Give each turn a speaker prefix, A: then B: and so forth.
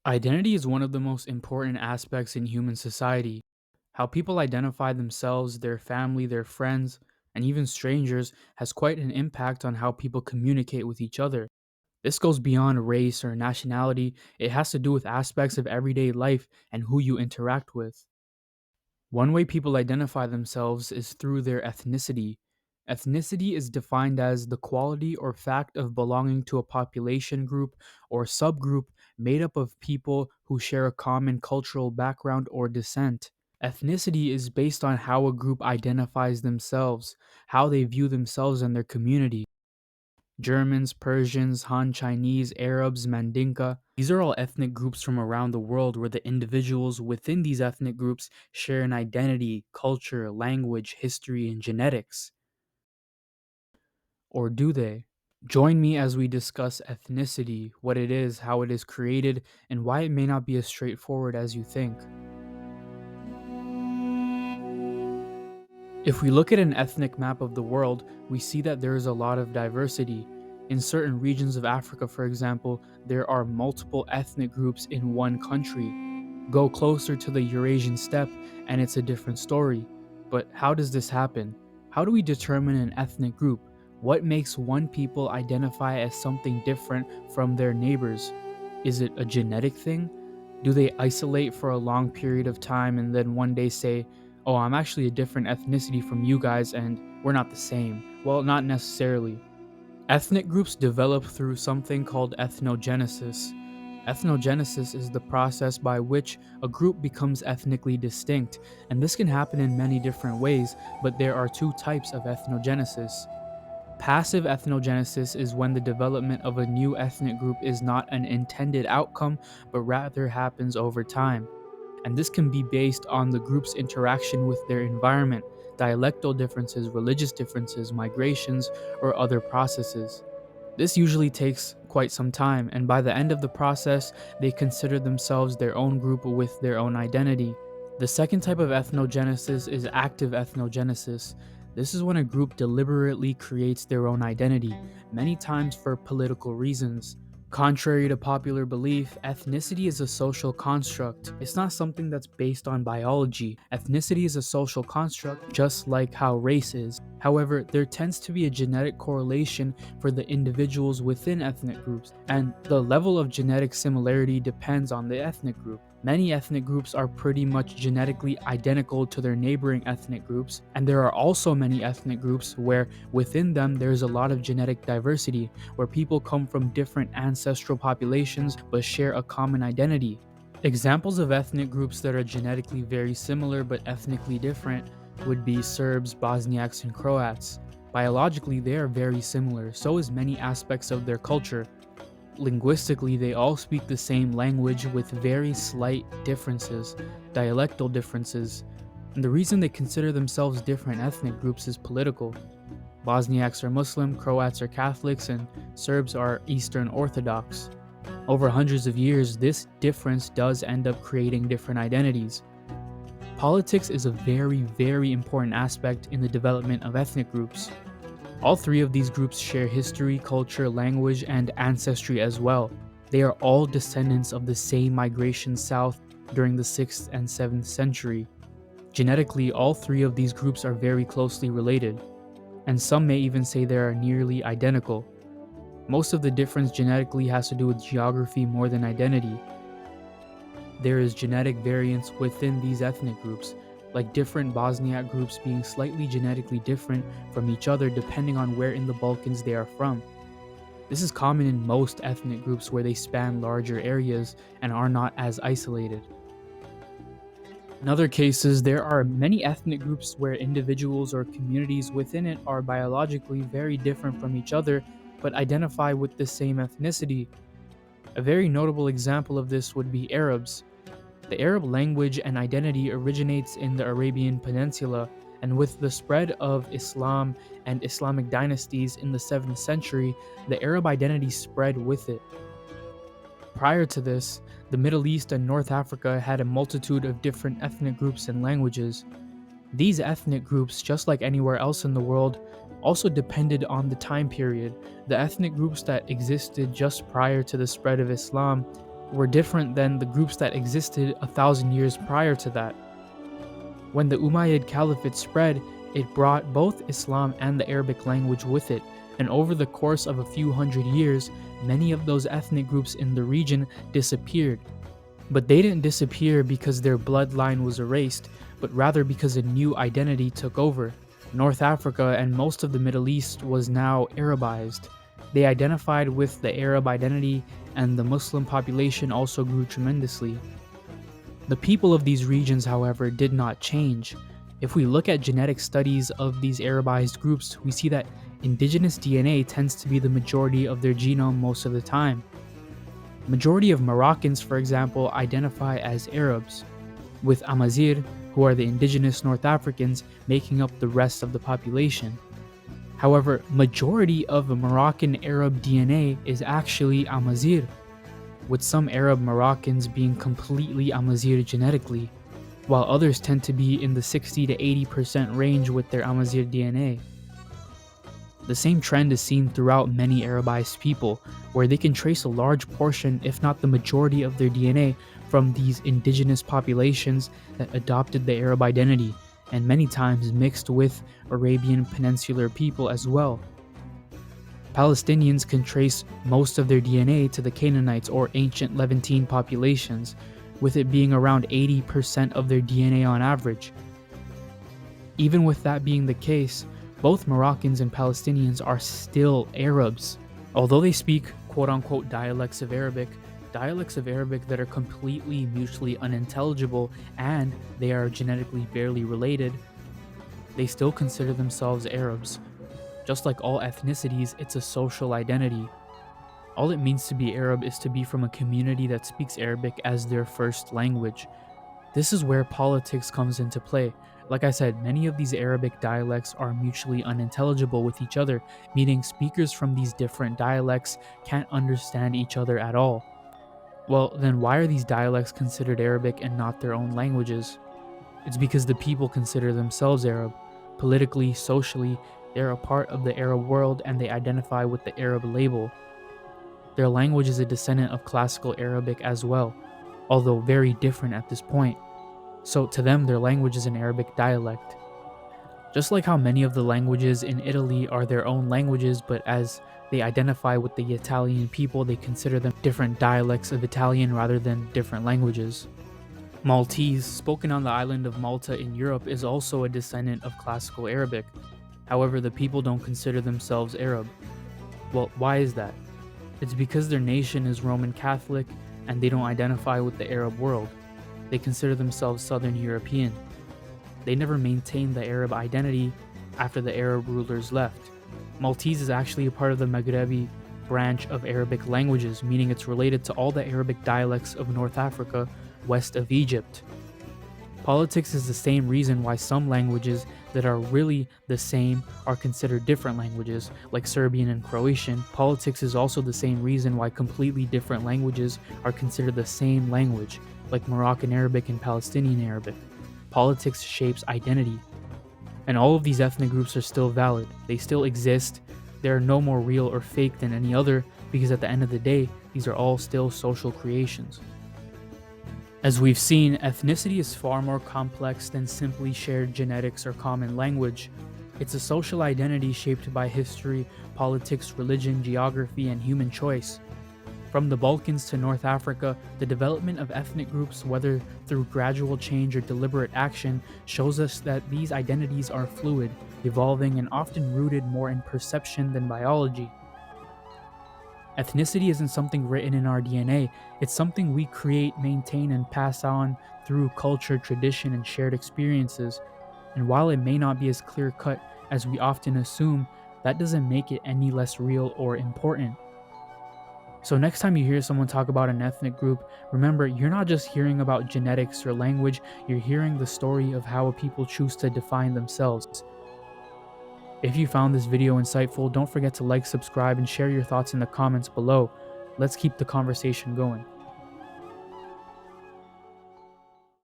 A: Identity is one of the most important aspects in human society. How people identify themselves, their family, their friends, and even strangers has quite an impact on how people communicate with each other. This goes beyond race or nationality, it has to do with aspects of everyday life and who you interact with. One way people identify themselves is through their ethnicity. Ethnicity is defined as the quality or fact of belonging to a population group or subgroup made up of people who share a common cultural background or descent. Ethnicity is based on how a group identifies themselves, how they view themselves and their community. Germans, Persians, Han Chinese, Arabs, Mandinka. These are all ethnic groups from around the world where the individuals within these ethnic groups share an identity, culture, language, history, and genetics. Or do they? Join me as we discuss ethnicity, what it is, how it is created, and why it may not be as straightforward as you think. If we look at an ethnic map of the world, we see that there is a lot of diversity. In certain regions of Africa, for example, there are multiple ethnic groups in one country. Go closer to the Eurasian steppe, and it's a different story. But how does this happen? How do we determine an ethnic group? What makes one people identify as something different from their neighbors? Is it a genetic thing? Do they isolate for a long period of time and then one day say, oh, I'm actually a different ethnicity from you guys and we're not the same? Well, not necessarily. Ethnic groups develop through something called ethnogenesis. Ethnogenesis is the process by which a group becomes ethnically distinct, and this can happen in many different ways, but there are two types of ethnogenesis. Passive ethnogenesis is when the development of a new ethnic group is not an intended outcome, but rather happens over time. And this can be based on the group's interaction with their environment, dialectal differences, religious differences, migrations, or other processes. This usually takes quite some time, and by the end of the process, they consider themselves their own group with their own identity. The second type of ethnogenesis is active ethnogenesis. This is when a group deliberately creates their own identity, many times for political reasons. Contrary to popular belief, ethnicity is a social construct. It's not something that's based on biology. Ethnicity is a social construct, just like how race is. However, there tends to be a genetic correlation for the individuals within ethnic groups, and the level of genetic similarity depends on the ethnic group. Many ethnic groups are pretty much genetically identical to their neighboring ethnic groups, and there are also many ethnic groups where within them there's a lot of genetic diversity, where people come from different ancestral populations but share a common identity. Examples of ethnic groups that are genetically very similar but ethnically different would be Serbs, Bosniaks, and Croats. Biologically, they are very similar, so is many aspects of their culture. Linguistically, they all speak the same language with very slight differences, dialectal differences, and the reason they consider themselves different ethnic groups is political. Bosniaks are Muslim, Croats are Catholics, and Serbs are Eastern Orthodox. Over hundreds of years, this difference does end up creating different identities. Politics is a very, very important aspect in the development of ethnic groups. All three of these groups share history, culture, language, and ancestry as well. They are all descendants of the same migration south during the 6th and 7th century. Genetically, all three of these groups are very closely related, and some may even say they are nearly identical. Most of the difference genetically has to do with geography more than identity. There is genetic variance within these ethnic groups, like different Bosniak groups being slightly genetically different from each other depending on where in the Balkans they are from. This is common in most ethnic groups where they span larger areas and are not as isolated. In other cases, there are many ethnic groups where individuals or communities within it are biologically very different from each other but identify with the same ethnicity. A very notable example of this would be Arabs. The Arab language and identity originates in the Arabian Peninsula, and with the spread of Islam and Islamic dynasties in the 7th century, the Arab identity spread with it. Prior to this, the Middle East and North Africa had a multitude of different ethnic groups and languages. These ethnic groups, just like anywhere else in the world, also depended on the time period. The ethnic groups that existed just prior to the spread of Islam were different than the groups that existed 1,000 years prior to that. When the Umayyad Caliphate spread, it brought both Islam and the Arabic language with it, and over the course of a few hundred years, many of those ethnic groups in the region disappeared. But they didn't disappear because their bloodline was erased, but rather because a new identity took over. North Africa and most of the Middle East was now Arabized. They identified with the Arab identity, and the Muslim population also grew tremendously. The people of these regions, however, did not change. If we look at genetic studies of these Arabized groups, we see that indigenous DNA tends to be the majority of their genome most of the time. Majority of Moroccans, for example, identify as Arabs, with Amazigh, who are the indigenous North Africans, making up the rest of the population. However, majority of the Moroccan Arab DNA is actually Amazigh, with some Arab Moroccans being completely Amazigh genetically, while others tend to be in the 60 to 80% range with their Amazigh DNA. The same trend is seen throughout many Arabized people, where they can trace a large portion, if not the majority of their DNA, from these indigenous populations that adopted the Arab identity, and many times mixed with Arabian Peninsular people as well. Palestinians can trace most of their DNA to the Canaanites or ancient Levantine populations, with it being around 80% of their DNA on average. Even with that being the case, both Moroccans and Palestinians are still Arabs. Although they speak quote-unquote dialects of Arabic that are completely mutually unintelligible and they are genetically barely related, they still consider themselves Arabs. Just like all ethnicities, it's a social identity. All it means to be Arab is to be from a community that speaks Arabic as their first language. This is where politics comes into play. Like I said, many of these Arabic dialects are mutually unintelligible with each other, meaning speakers from these different dialects can't understand each other at all. Well, then why are these dialects considered Arabic and not their own languages? It's because the people consider themselves Arab. Politically, socially, they're a part of the Arab world and they identify with the Arab label. Their language is a descendant of classical Arabic as well, although very different at this point. So to them, their language is an Arabic dialect. Just like how many of the languages in Italy are their own languages, but as they identify with the Italian people, they consider them different dialects of Italian rather than different languages. Maltese, spoken on the island of Malta in Europe, is also a descendant of classical Arabic. However, the people don't consider themselves Arab. Well, why is that? It's because their nation is Roman Catholic and they don't identify with the Arab world. They consider themselves Southern European. They never maintained the Arab identity after the Arab rulers left. Maltese is actually a part of the Maghrebi branch of Arabic languages, meaning it's related to all the Arabic dialects of North Africa west of Egypt. Politics is the same reason why some languages that are really the same are considered different languages, like Serbian and Croatian. Politics is also the same reason why completely different languages are considered the same language, like Moroccan Arabic and Palestinian Arabic. Politics shapes identity. And all of these ethnic groups are still valid. They still exist. They are no more real or fake than any other, because at the end of the day, these are all still social creations. As we've seen, ethnicity is far more complex than simply shared genetics or common language. It's a social identity shaped by history, politics, religion, geography, and human choice. From the Balkans to North Africa, the development of ethnic groups, whether through gradual change or deliberate action, shows us that these identities are fluid, evolving, and often rooted more in perception than biology. Ethnicity isn't something written in our DNA, it's something we create, maintain, and pass on through culture, tradition, and shared experiences. And while it may not be as clear-cut as we often assume, that doesn't make it any less real or important. So next time you hear someone talk about an ethnic group, remember, you're not just hearing about genetics or language, you're hearing the story of how a people choose to define themselves. If you found this video insightful, don't forget to like, subscribe, and share your thoughts in the comments below. Let's keep the conversation going.